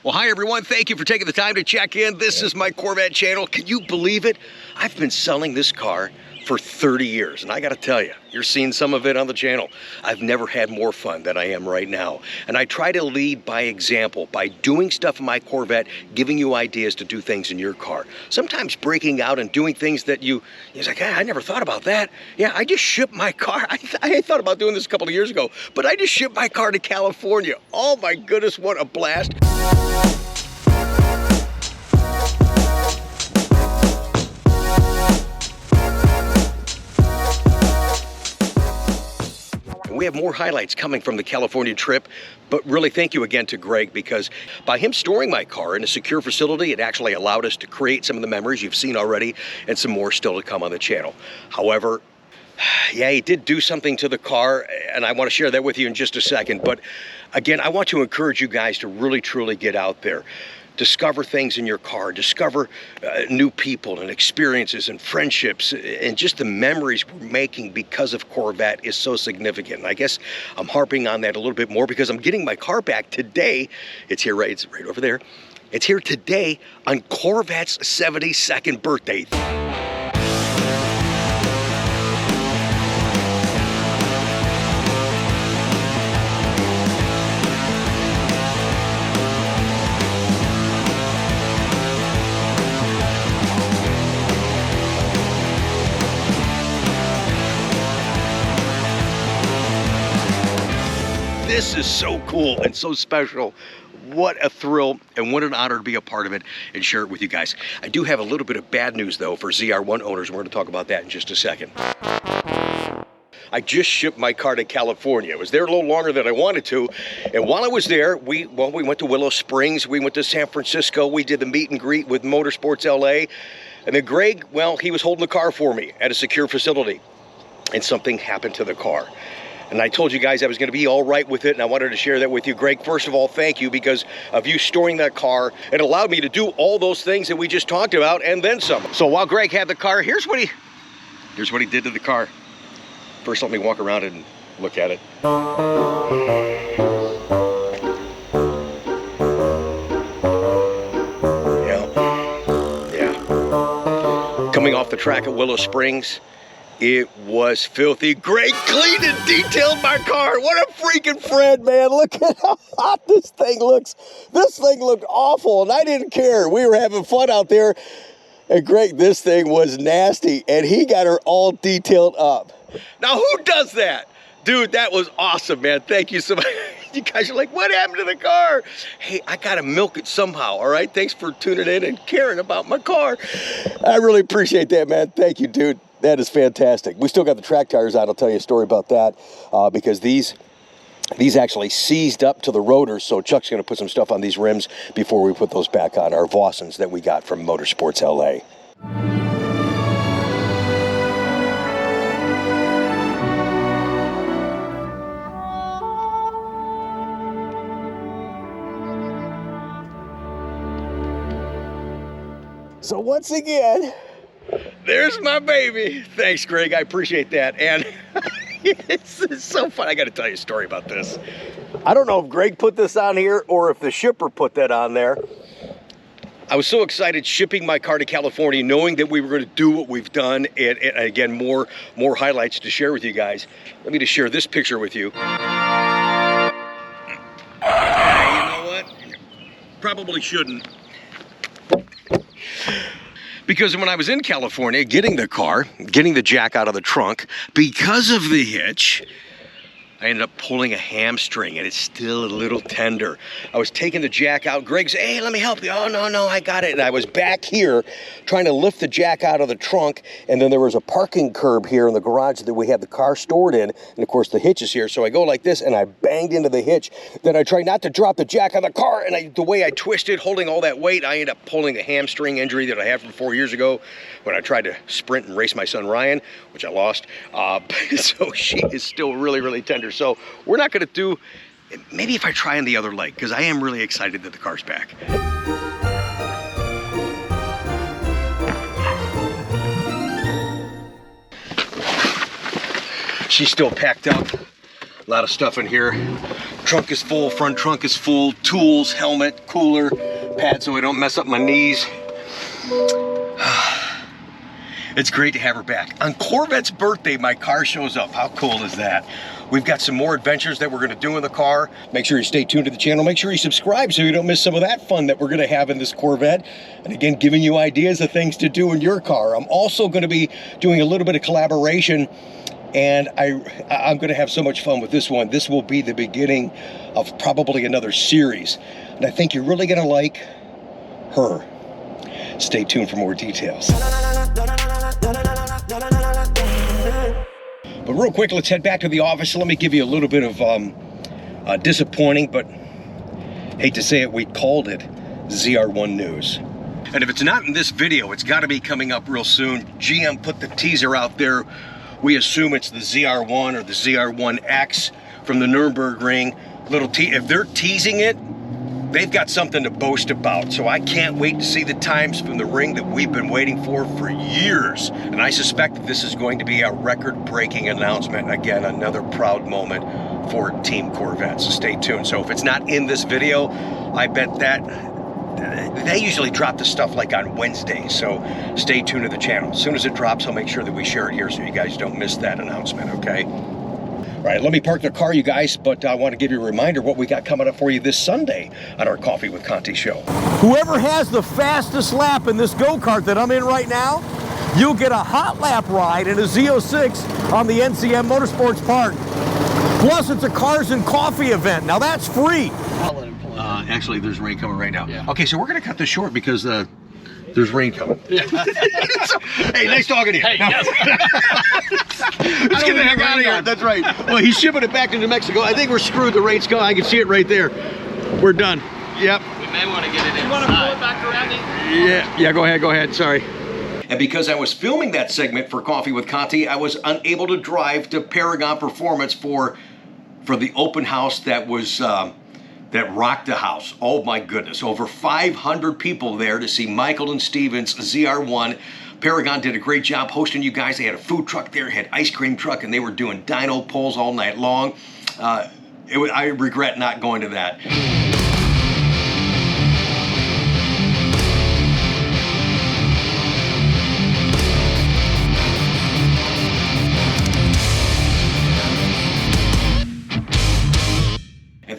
Well, hi everyone. Thank you for taking the time to check in. This is my Corvette channel. Can you believe it? I've been selling this car for 30 years, and I gotta tell you, you're seeing some of it on the channel. I've never had more fun than I am right now. And I try to lead by example, by doing stuff in my Corvette, giving you ideas to do things in your car. Sometimes breaking out and doing things that you're like, hey, I never thought about that. Yeah, I just shipped my car. I thought about doing this a couple of years ago, but I just shipped my car to California. Oh my goodness, what a blast. We have more highlights coming from the California trip, but really thank you again to Greg, because by him storing my car in a secure facility, it actually allowed us to create some of the memories you've seen already and some more still to come on the channel. However, yeah, he did do something to the car, and I want to share that with you in just a second. But again, I want to encourage you guys to really, truly get out there. Discover things in your car, discover new people and experiences and friendships, and just the memories we're making because of Corvette is so significant. And I guess I'm harping on that a little bit more because I'm getting my car back today. It's here, it's right over there. It's here today on Corvette's 72nd birthday. This is so cool and so special. What a thrill and what an honor to be a part of it and share it with you guys. I do have a little bit of bad news though for ZR1 owners. We're going to talk about that in just a second. I just shipped my car to California. It was there a little longer than I wanted to. And while I was there, we went to Willow Springs, we went to San Francisco, we did the meet and greet with Motorsports LA. And then Greg, well, he was holding the car for me at a secure facility. And something happened to the car. And I told you guys I was going to be all right with it, and I wanted to share that with you. Greg, first of all, thank you, because of you storing that car. It allowed me to do all those things that we just talked about, and then some. So while Greg had the car, here's what he did to the car. First, let me walk around and look at it. Yeah. Coming off the track at Willow Springs, it was filthy. Greg cleaned and detailed my car. What a freaking friend, man. Look at how hot this thing looks. This thing looked awful, and I didn't care. We were having fun out there. And Greg, this thing was nasty, and he got her all detailed up. Now, who does that? Dude, that was awesome, man. Thank you so much. You guys are like, what happened to the car? Hey, I got to milk it somehow, all right? Thanks for tuning in and caring about my car. I really appreciate that, man. Thank you, dude. That is fantastic. We still got the track tires out. I'll tell you a story about that because these actually seized up to the rotors, so Chuck's going to put some stuff on these rims before we put those back on, our Vossens that we got from Motorsports LA. So once again, there's my baby. Thanks, Greg. I appreciate that. And it's so fun. I got to tell you a story about this. I don't know if Greg put this on here or if the shipper put that on there. I was so excited shipping my car to California, knowing that we were going to do what we've done. And again, more highlights to share with you guys. Let me just share this picture with you. You know what? Probably shouldn't. Because when I was in California getting the car, getting the jack out of the trunk, because of the hitch, I ended up pulling a hamstring, and it's still a little tender. I was taking the jack out. Greg said, hey, let me help you. Oh, no, I got it. And I was back here trying to lift the jack out of the trunk, and then there was a parking curb here in the garage that we had the car stored in, and of course the hitch is here. So I go like this, and I banged into the hitch. Then I tried not to drop the jack on the car, and the way I twisted, holding all that weight, I ended up pulling a hamstring injury that I had from 4 years ago when I tried to sprint and race my son Ryan, which I lost. So she is still really, really tender. So we're not going to do, maybe if I try on the other leg, because I am really excited that the car's back. She's still packed up. A lot of stuff in here. Trunk is full, front trunk is full, tools, helmet, cooler, pad so I don't mess up my knees. It's great to have her back. On Corvette's birthday, my car shows up. How cool is that? We've got some more adventures that we're gonna do in the car. Make sure you stay tuned to the channel. Make sure you subscribe so you don't miss some of that fun that we're gonna have in this Corvette. And again, giving you ideas of things to do in your car. I'm also gonna be doing a little bit of collaboration, and I'm gonna have so much fun with this one. This will be the beginning of probably another series. And I think you're really gonna like her. Stay tuned for more details. But real quick, let's head back to the office. Let me give you a little bit of disappointing, but hate to say it, we called it ZR1 news. And if it's not in this video, it's gotta be coming up real soon. GM put the teaser out there. We assume it's the ZR1 or the ZR1X from the Nürburgring. If they're teasing it, they've got something to boast about. So I can't wait to see the times from the ring that we've been waiting for years. And I suspect that this is going to be a record-breaking announcement. Again, another proud moment for Team Corvette. So stay tuned. So if it's not in this video, I bet that they usually drop the stuff like on Wednesdays. So stay tuned to the channel. As soon as it drops, I'll make sure that we share it here so you guys don't miss that announcement, okay? All right, let me park the car, you guys, but I want to give you a reminder what we got coming up for you this Sunday on our Coffee with Conti show. Whoever has the fastest lap in this go-kart that I'm in right now, you'll get a hot lap ride in a Z06 on the NCM Motorsports Park. Plus, it's a Cars and Coffee event. Now, that's free. Actually, there's rain coming right now. Yeah. Okay, so we're going to cut this short because there's rain coming. Yeah. So, hey, nice talking to you. Hey, yes. Let's get the heck out of here. That's right. Well, he's shipping it back to New Mexico. I think we're screwed. The rain's gone. I can see it right there. We're done. Yep. We may want to get it inside. You want to pull it back around? Yeah, go ahead. Sorry. And because I was filming that segment for Coffee with Conti, I was unable to drive to Paragon Performance for the open house that was that rocked the house. Oh my goodness, over 500 people there to see Michael and Steven's ZR1. Paragon did a great job hosting you guys. They had a food truck there, had ice cream truck, and they were doing dyno pulls all night long. I regret not going to that.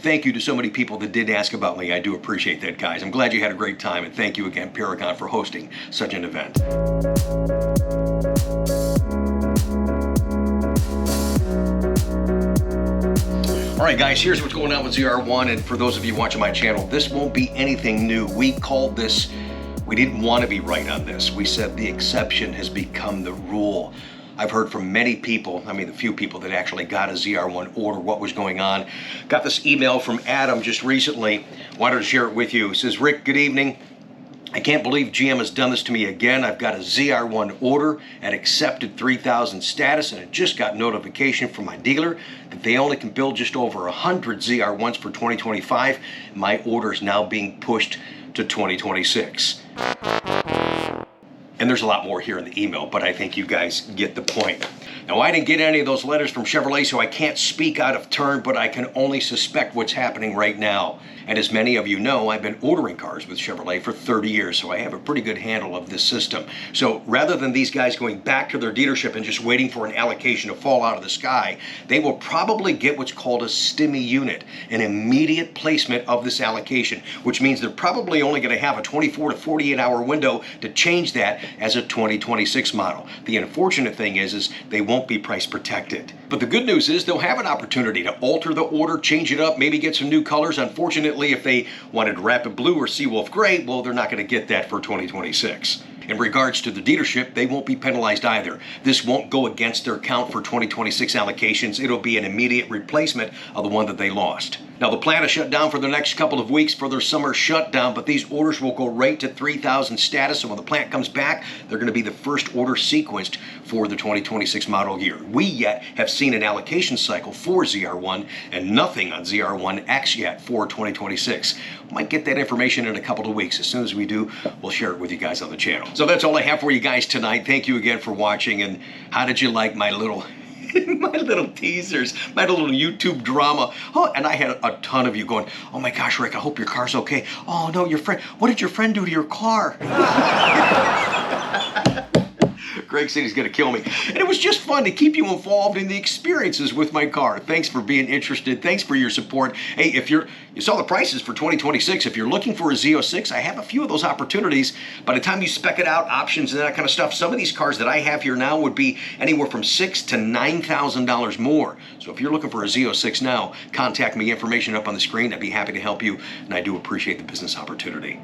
Thank you to so many people that did ask about me. I do appreciate that, guys. I'm glad you had a great time, and thank you again, Paragon, for hosting such an event. All right, guys, here's what's going on with ZR1, and for those of you watching my channel, this won't be anything new. We called this, we didn't want to be right on this. We said the exception has become the rule. I've heard from many people, I mean the few people that actually got a ZR1 order, what was going on. Got this email from Adam just recently, wanted to share it with you. He says, Rick, good evening. I can't believe GM has done this to me again. I've got a ZR1 order at accepted 3,000 status, and I just got notification from my dealer that they only can build just over 100 ZR1s for 2025. My order is now being pushed to 2026. And there's a lot more here in the email, but I think you guys get the point. Now, I didn't get any of those letters from Chevrolet, so I can't speak out of turn, but I can only suspect what's happening right now. And as many of you know, I've been ordering cars with Chevrolet for 30 years, so I have a pretty good handle of this system. So rather than these guys going back to their dealership and just waiting for an allocation to fall out of the sky, they will probably get what's called a STIMI unit, an immediate placement of this allocation, which means they're probably only going to have a 24 to 48 hour window to change that as a 2026 model. The unfortunate thing is they won't be price protected. But the good news is they'll have an opportunity to alter the order, change it up, maybe get some new colors. Unfortunately, if they wanted Rapid Blue or Seawolf Gray, well, they're not going to get that for 2026. In regards to the dealership, they won't be penalized either. This won't go against their count for 2026 allocations. It'll be an immediate replacement of the one that they lost. Now, the plant is shut down for the next couple of weeks for their summer shutdown, but these orders will go right to 3,000 status. So when the plant comes back, they're going to be the first order sequenced for the 2026 model year. We yet have seen an allocation cycle for ZR1 and nothing on ZR1X yet for 2026. Might get that information in a couple of weeks. As soon as we do, we'll share it with you guys on the channel. So that's all I have for you guys tonight. Thank you again for watching. And how did you like my little My little teasers, my little YouTube drama. Oh, and I had a ton of you going, oh my gosh, Rick, I hope your car's okay. Oh no, your friend, what did your friend do to your car? Greg said he's going to kill me. And it was just fun to keep you involved in the experiences with my car. Thanks for being interested. Thanks for your support. Hey, if you saw the prices for 2026, if you're looking for a Z06, I have a few of those opportunities. By the time you spec it out, options and that kind of stuff, some of these cars that I have here now would be anywhere from $6,000 to $9,000 more. So if you're looking for a Z06 now, contact me. Information up on the screen. I'd be happy to help you, and I do appreciate the business opportunity.